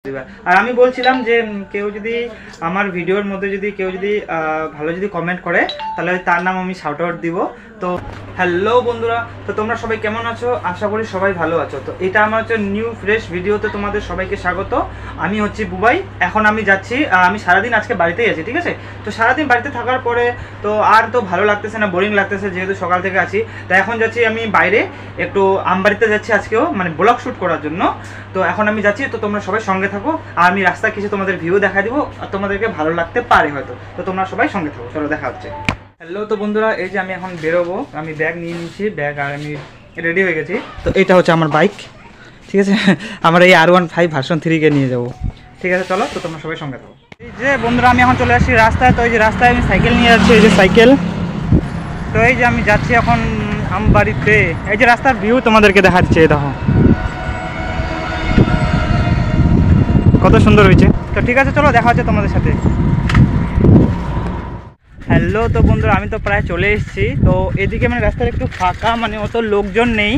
আর আমি বলছিলাম যে কেউ যদি আমার ভিডিওর মধ্যে যদি কেউ যদি ভালো যদি কমেন্ট করে তাহলে তার নাম আমি শাউট আউট দিব। তো হ্যালো বন্ধুরা, তো তোমরা সবাই কেমন আছো? আশা করি সবাই ভালো আছো। তো এটা আমার হচ্ছে নিউ ফ্রেশ ভিডিওতে তোমাদের সবাইকে স্বাগত। আমি হচ্ছি বুবাই। এখন আমি যাচ্ছি, আমি সারাদিন আজকে বাড়িতেই আছি, ঠিক আছে? তো সারাদিন বাড়িতে থাকার পরে তো আর তো ভালো লাগতেছে না, বোরিং লাগতেছে, যেহেতু সকাল থেকে আছি। তাই এখন যাচ্ছি আমি বাইরে একটু আমবাড়িতে যাচ্ছি আজকেও, মানে ব্লগ শ্যুট করার জন্য। তো এখন আমি যাচ্ছি, তো তোমরা সবাই সঙ্গে থাকো। আর আমি রাস্তায় কিছু তোমাদের ভিউ দেখা দিব, আর তোমাদেরকে ভালো লাগতে পারে হয়তো। তো তোমরা সবাই সঙ্গে থাকো, চলো দেখা হচ্ছে। হ্যালো, তো বন্ধুরা এই যে আমি এখন বেরোবো, আমি ব্যাগ নিয়ে নিচ্ছি, ব্যাগ আর আমি রেডি হয়ে গেছি। তো এটা হচ্ছে আমার বাইক, ঠিক আছে? আমরা এই R15 ভার্সন 3-কে নিয়ে যাবো, ঠিক আছে? চলো, তো তোমরা সবাই সঙ্গে থাকো। এই যে বন্ধুরা আমি এখন চলে আসছি রাস্তায়। তো এই যে রাস্তায় আমি সাইকেল নিয়ে যাচ্ছি, এই যে সাইকেল। তো এই যে আমি যাচ্ছি এখন আমবাড়িতে। এই যে রাস্তার ভিউ তোমাদেরকে দেখাচ্ছে, দেখো কত সুন্দর হয়েছে। তো ঠিক আছে, চলো দেখা হচ্ছে তোমাদের সাথে। হ্যালো, তো বন্ধুরা আমি তো প্রায় চলে এসেছি। তো এদিকে মানে রাস্তার একটু ফাঁকা, মানে অত লোকজন নেই,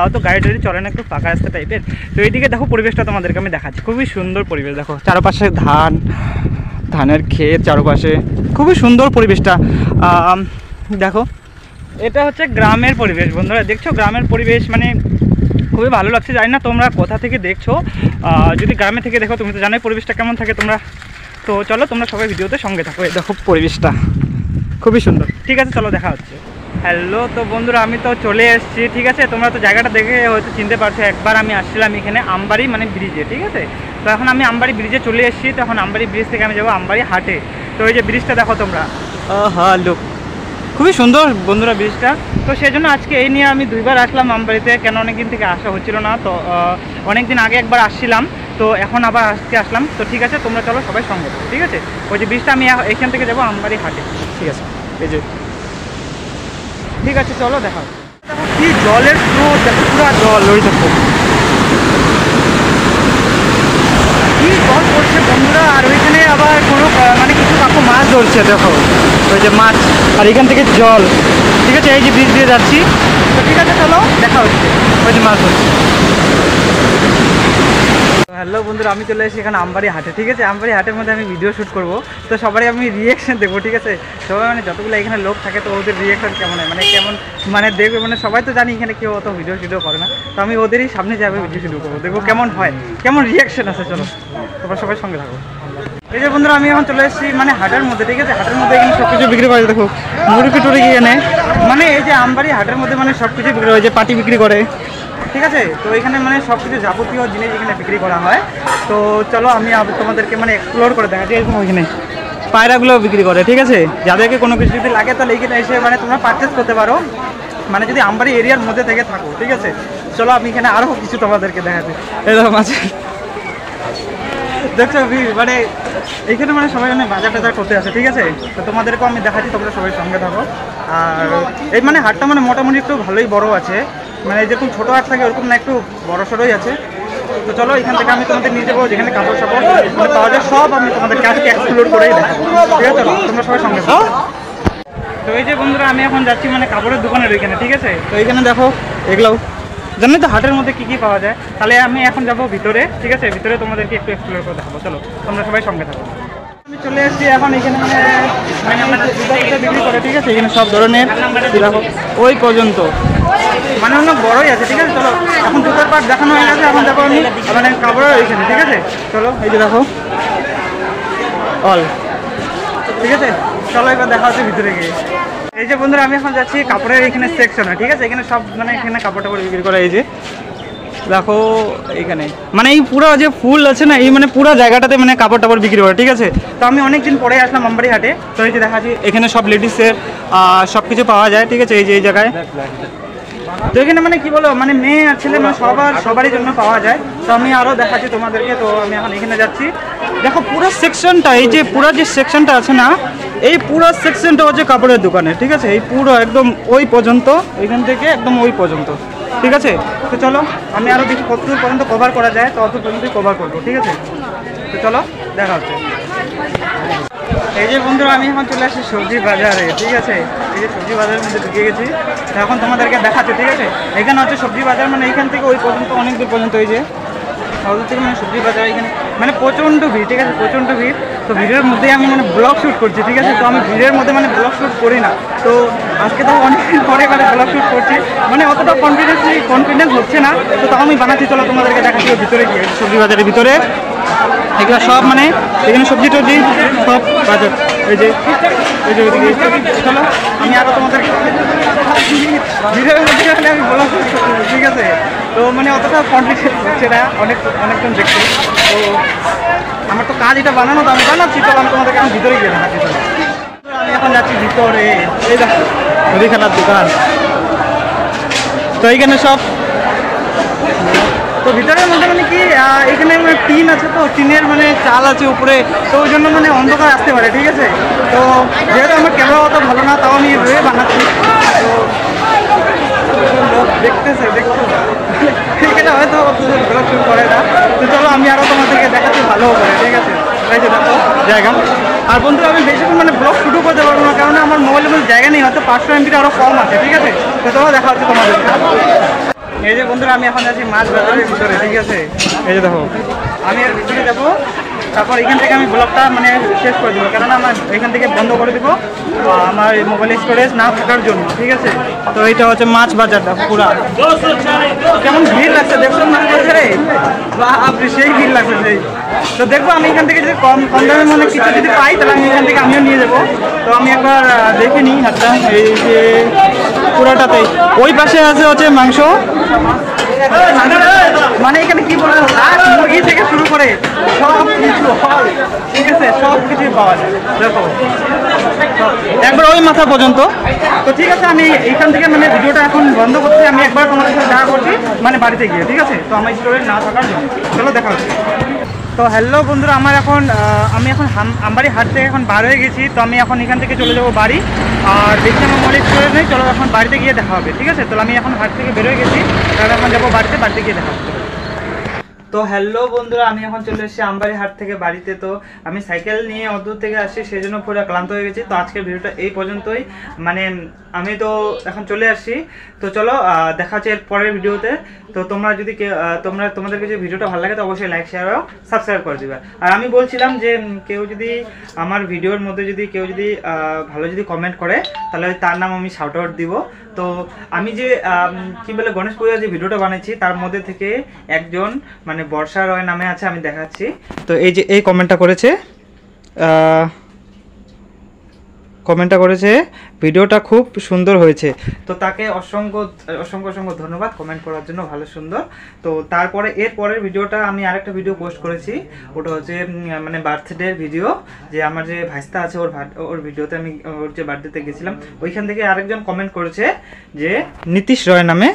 অত গাড়ি টাড়ি চলে না, একটু ফাঁকা রাস্তা টাইপের। তো এইদিকে দেখো পরিবেশটা তোমাদেরকে আমি দেখাচ্ছি, খুবই সুন্দর পরিবেশ। দেখো চারপাশে ধানের ক্ষেত, চারপাশে খুবই সুন্দর পরিবেশটা। দেখো এটা হচ্ছে গ্রামের পরিবেশ বন্ধুরা, দেখছো গ্রামের পরিবেশ, মানে খুবই ভালো লাগছে। জানি না তোমরা কোথা থেকে দেখছো, যদি গ্রামে থেকে দেখো তুমি তো জানোই পরিবেশটা কেমন থাকে তোমরা। তো চলো তোমরা সবাই ভিডিওতে সঙ্গে থাকো। এই দেখো পরিবেশটা খুবই সুন্দর, ঠিক আছে? চলো দেখা হচ্ছে। হ্যালো, তো বন্ধুরা আমি তো চলে এসেছি, ঠিক আছে? তোমরা তো জায়গাটা দেখে হয়তো চিনতে পারছো, একবার আমি আসছিলাম এখানে আমবাড়ি মানে ব্রিজে, ঠিক আছে? তো এখন আমি আমবাড়ি ব্রিজে চলে এসেছি। তো এখন আমবাড়ি ব্রিজ থেকে আমি যাবো আমবাড়ি হাটে। তো এই যে ব্রিজটা দেখো তোমরা, লুক খুবই সুন্দর বন্ধুরা ব্রিজটা। তো সেই জন্য আজকে এই নিয়ে আমি দুইবার আসলাম আমবাড়িতে, কেন অনেকদিন থেকে আসা হচ্ছিল না। তো অনেকদিন আগে একবার আসছিলাম, তো এখন আবার আজকে আসলাম। তো ঠিক আছে, তোমরা চলো সবাই সঙ্গে, ঠিক আছে? ওই যে ব্রিজটা আমি এখান থেকে যাবো আমবাড়ি হাটে, ঠিক আছে? এই যে ঠিক আছে, চলো দেখা। দেখো কি জলের স্রোত, দেখো পুরো জল, ওই দেখো কি জল পড়ছে বন্ধুরা। আর ওইখানে আবার কোনো মানে কিছু কাকু মাছ ধরছে, দেখো ওই যে মাছ, আর এখান থেকে জল, ঠিক আছে? এই যে ব্রিজ দিয়ে যাচ্ছি। তো ঠিক আছে, চলো দেখা হচ্ছে। ওই যে মাছ ধরছে। হ্যালো বন্ধুরা, আমি চলে এসেছি এখানে আমবাড়ি হাটে, ঠিক আছে? আমবাড়ি হাটের মধ্যে আমি ভিডিও শ্যুট করবো। তো সবারই আমি রিয়েকশন দেবো, ঠিক আছে? সবাই মানে যতগুলো এখানে লোক থাকে, তো ওদের রিয়েকশন কেমন হয়, মানে কেমন মানে দেখবে, মানে সবাই তো জানি এখানে কেউ অত ভিডিও করে না। তো আমি ওদেরই সামনে যাবে ভিডিও শুরু করবো, দেখবো কেমন হয়, কেমন রিয়েকশন আছে। চলো তোমরা সবাই সঙ্গে থাকো। এই যে বন্ধুরা আমি এখন চলে এসেছি মানে হাটের মধ্যে, ঠিক আছে? হাটের মধ্যে এখানে সব কিছু বিক্রি করে, দেখো মুরগি টুরগি এনে, মানে এই যে আমবাড়ি হাটের মধ্যে মানে সব কিছু বিক্রি হয়, যে পাটি বিক্রি করে, ঠিক আছে? তো এখানে মানে সব কিছু যাবতীয় জিনিস এখানে বিক্রি করা হয়। তো চলো আমি তোমাদেরকে মানে এক্সপ্লোর করে দেখাচ্ছি। এরকম এখানে পায়রাগুলো বিক্রি করে, ঠিক আছে? যাদেরকে কোনো কিছু যদি লাগে তাহলে এখানে এসে মানে তোমরা পারচেস করতে পারো, মানে যদি আমবাড়ি এরিয়ার মধ্যে থেকে থাকো, ঠিক আছে? চলো আমি এখানে আরও কিছু তোমাদেরকে দেখাচ্ছি। এরকম আছে, দেখছো মানে এইখানে মানে সবাই মানে বাজার টাজার করতে আসে, ঠিক আছে? তো তোমাদেরকেও আমি দেখাচ্ছি, তোমরা সবাই সঙ্গে থাকো। আর এই মানে হাটটা মানে মোটামুটি একটু ভালোই বড় আছে, মানে যেরকম ছোটো হাট থাকে ওরকম না, একটু বড় সড়োই আছে। তো চলো এখান থেকে আমি তোমাদের নিয়ে যাবো, যেখানে কাপড় সাপড় মানে পাওয়া যায় সব আমি তোমাদেরকে আজকে এক্সপ্লোর করেই দেখাবো, ঠিক আছে? তোমরা সবাই সঙ্গে থাকো। তো এই যে বন্ধুরা আমি এখন যাচ্ছি মানে কাপড়ের দোকানের ওইখানে, ঠিক আছে? তো এইখানে দেখো এগুলোও জানি তো হাটের মধ্যে কী কী পাওয়া যায়। তাহলে আমি এখন যাবো ভিতরে, ঠিক আছে? ভিতরে তোমাদেরকে একটু এক্সপ্লোর করে দেখাবো, চলো তোমরা সবাই সঙ্গে থাকো। আমি চলে এসেছি এখন এখানে মানে বিক্রি করে, ঠিক আছে? এখানে সব ধরনের দেখো ওই পর্যন্ত মানে অনেক বড়ই আছে, ঠিক আছে? চলো এখন জুতার পাট দেখানো হয়ে গেছে, এখন দেখো আমি মানে কাপড়ের ওইখানে, ঠিক আছে? চলো এই যে দেখো অল, ঠিক আছে? চলো এবার দেখা হচ্ছে ভিতরে গিয়ে। এই যে বন্ধুরা আমি এখন যাচ্ছি কাপড়ের এখানে সেকশনে, ঠিক আছে? এখানে সব মানে এখানে কাপড় টাপড় বিক্রি করে। এই যে দেখো এইখানে মানে এই পুরো যে ফুল আছে না, এই মানে পুরো জায়গাটাতে মানে কাপড় টাপড় বিক্রি করে, ঠিক আছে? তো আমি অনেকদিন পরে আসলাম আমবাড়ি হাটে। তো এই যে দেখাচ্ছি এখানে সব লেডিসের সব কিছু পাওয়া যায়, ঠিক আছে? এই যে এই জায়গায় তো এখানে মানে কি বলো মানে মেয়ে আর ছেলে মানে সবারই জন্য পাওয়া যায়। তো আমি আরও দেখাচ্ছি তোমাদেরকে। তো আমি এখন এখানে যাচ্ছি, দেখো পুরো সেকশনটা, এই যে পুরো যে সেকশনটা আছে না, এই পুরো সেকশনটা হচ্ছে কাপড়ের দোকানে, ঠিক আছে? এই পুরো একদম ওই পর্যন্ত, এখান থেকে একদম ওই পর্যন্ত, ঠিক আছে? তো চলো আমি আরও দেখি কতদূর পর্যন্ত কভার করা যায়, তত পর্যন্তই কভার করবো, ঠিক আছে? তো চলো দেখা হচ্ছে। এই যে বন্ধুরা আমি এখন চলে আসছি সবজি বাজারে, ঠিক আছে? এই যে সবজি বাজারের মধ্যে ঢুকে গেছি, এখন তোমাদেরকে দেখাচ্ছি, ঠিক আছে? এখানে হচ্ছে সবজি বাজার, মানে এইখান থেকে ওই পর্যন্ত অনেক দূর পর্যন্ত। এই যে অদূর থেকে মানে সবজি বাজার এখানে মানে প্রচণ্ড ভিড়, ঠিক আছে, প্রচণ্ড ভিড়। তো ভিড়ের মধ্যে আমি মানে ব্লগ শ্যুট করছি, ঠিক আছে। তো আমি ভিড়ের মধ্যে মানে ব্লগ শ্যুট করি না, তো আজকে তো অনেকদিন পরে মানে ব্লগ শ্যুট করছি, মানে অতটা কনফিডেন্স হচ্ছে না, তো তাও আমি বানাচ্ছি। চলো তোমাদেরকে দেখাচ্ছি ভিতরে গিয়ে, সবজি বাজারের ভিতরে এগুলো সব মানে এখানে সবজি টবজি সব বাজার, এই যে ওইদিকে। চলো আমি আরও তোমাদের ভিডিওর মধ্যে আমি ব্লগ শ্যুট করছি, ঠিক আছে। তো মানে অতটা কনফিডেন্স হচ্ছে না অনেকক্ষণ দেখছি। তো আমার তো কাজ এটা বানানো, তো আমি বানাচ্ছি। চলো আমি তোমাদেরকে আমি ভিতরে গিয়ে দেখাচ্ছি। আমি এখন যাচ্ছি ভিতরে, এই দেখো মুদি খেলার দোকান। তো এইখানে সব, তো ভিতরের মধ্যে মানে কি এখানে মানে টিন আছে, তো টিনের মানে চাল আছে উপরে, তো ওই জন্য মানে অন্ধকার আসতে পারে, ঠিক আছে। তো যেহেতু আমার ক্যামেরা অত ভালো না, তাও আমি এভাবে বানাচ্ছি। তো দেখতেছো এখানে হয়তো ব্লগ শুরু করে না। তো চলো আমি আরও তোমাদেরকে দেখাচ্ছি ভালো করে, ঠিক আছে। এই যে দেখো জায়গা। আর বন্ধুরা আমি বেশিক্ষণ মানে ব্লগ শুরু করতে পারবো না, কারণ আমার মোবাইলের মধ্যে জায়গা নেই, হয়তো 500 MB আরও কম আছে, ঠিক আছে। তো চলো দেখা হচ্ছে তোমাদের। এই যে বন্ধুরা আমি এখন যাচ্ছি মাছ বাজারের ভিতরে, ঠিক আছে। এই যে দেখো আমি এর ভিতরে যাবো, তারপর এখান থেকে আমি ব্লগটা মানে শেষ করে দেবো, কারণ আমার এখান থেকে বন্ধ করে দেবো আমার মোবাইলের স্টোরেজ না থাকার জন্য, ঠিক আছে। তো এইটা হচ্ছে মাছ বাজারটা পুরা, কেমন ভিড় লাগছে দেখুন মাছ বাজারে, বা আপনি সেই ভিড় লাগছে সেই। তো দেখবো আমি এখান থেকে যদি কম দামে মানে কিছু যদি পাই, তাহলে আমি এখান থেকে আমিও নিয়ে যাবো। তো আমি একবার দেখে নিই হাতটা, এই যে পুরাটাতেই ওই পাশে আছে হচ্ছে মাংস, মানে এখানে কি বলবো মুরগি থেকে শুরু করে সব কিছু, ঠিক আছে, সব কিছুই পাওয়া যায়। দেখো একবার ওই মাথা পর্যন্ত। তো ঠিক আছে আমি এইখান থেকে মানে ভিডিওটা এখন বন্ধ করছি, আমি একবার তোমাদের সাথে দেখা করছি মানে বাড়িতে গিয়ে, ঠিক আছে। তো আমার স্টোরে না থাকার জন্য চলো দেখা হচ্ছে। তো হ্যালো বন্ধুরা, আমি এখন আমবাড়ি হাট থেকে এখন বার হয়ে গেছি। তো আমি এখন এখান থেকে চলে যাবো বাড়ি, আর দেখছি আমার মোবাইল স্টোরেজ নেই। চলো এখন বাড়িতে গিয়ে দেখা হবে, ঠিক আছে। তো আমি এখন হাট থেকে বেরোয় গেছি, তাহলে এখন যাবো বাড়িতে গিয়ে দেখা হবে। তো হ্যালো বন্ধুরা, আমি এখন চলে এসেছি আমবাড়ি হাট থেকে বাড়িতে। তো আমি সাইকেল নিয়ে অদূর থেকে আসছি, সেই জন্য পুরো ক্লান্ত হয়ে গেছি। তো আজকের ভিডিওটা এই পর্যন্তই, মানে আমি তো এখন চলে আসছি। তো চলো দেখা হচ্ছে এর পরের ভিডিওতে। তো তোমরা যদি তোমাদেরকে যে ভিডিওটা ভালো লাগে তো অবশ্যই লাইক শেয়ার ও সাবস্ক্রাইব করে দিবে। আর আমি বলছিলাম যে কেউ যদি আমার ভিডিওর মধ্যে যদি কেউ যদি ভালো যদি কমেন্ট করে, তাহলে তার নাম আমি শাউট আউট দিব। তো আমি যে কি বলে গণেশ পূজার যে ভিডিওটা বানিয়েছি, তার মধ্যে থেকে একজন মানে বর্ষা রয় নামে আছে, আমি দেখাচ্ছি। তো এই যে এই কমেন্টটা করেছে ভিডিওটা খুব সুন্দর হয়েছে। তো তাকে অসংখ্য ধন্যবাদ কমেন্ট করার জন্য, ভালো সুন্দর। তো তারপরে এর পরের ভিডিওটা আমি আরেকটা ভিডিও পোস্ট করেছি, ওটা হচ্ছে মানে বার্থডের ভিডিও, যে আমার যে ভাইস্তা আছে ওর ভিডিওতে আমি ওর যে বার্থডেতে গেছিলাম, ওইখান থেকে আরেকজন কমেন্ট করেছে যে নীতিশ রয় নামে,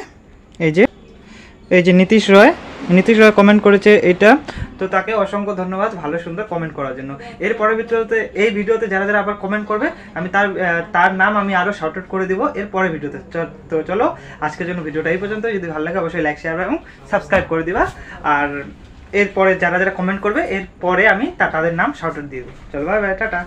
এই যে নীতিশ রয় কমেন্ট করেছে এটা। তো তাকে অসংখ্য ধন্যবাদ ভালো সুন্দর কমেন্ট করার জন্য। এর পরের এই ভিডিওতে যারা আবার কমেন্ট করবে, আমি তার নাম আমি আরও শাউট আউট করে দিব এর পরের ভিডিওতে। তো চলো আজকের জন্য ভিডিওটা এই পর্যন্ত। যদি ভালো লাগে অবশ্যই লাইক শেয়ার এবং সাবস্ক্রাইব করে দিবা। আর এরপরে যারা কমেন্ট করবে, এরপরে আমি তাদের নাম শাউট আউট দিয়ে দেবো। চলো বাই বাই, টাটা।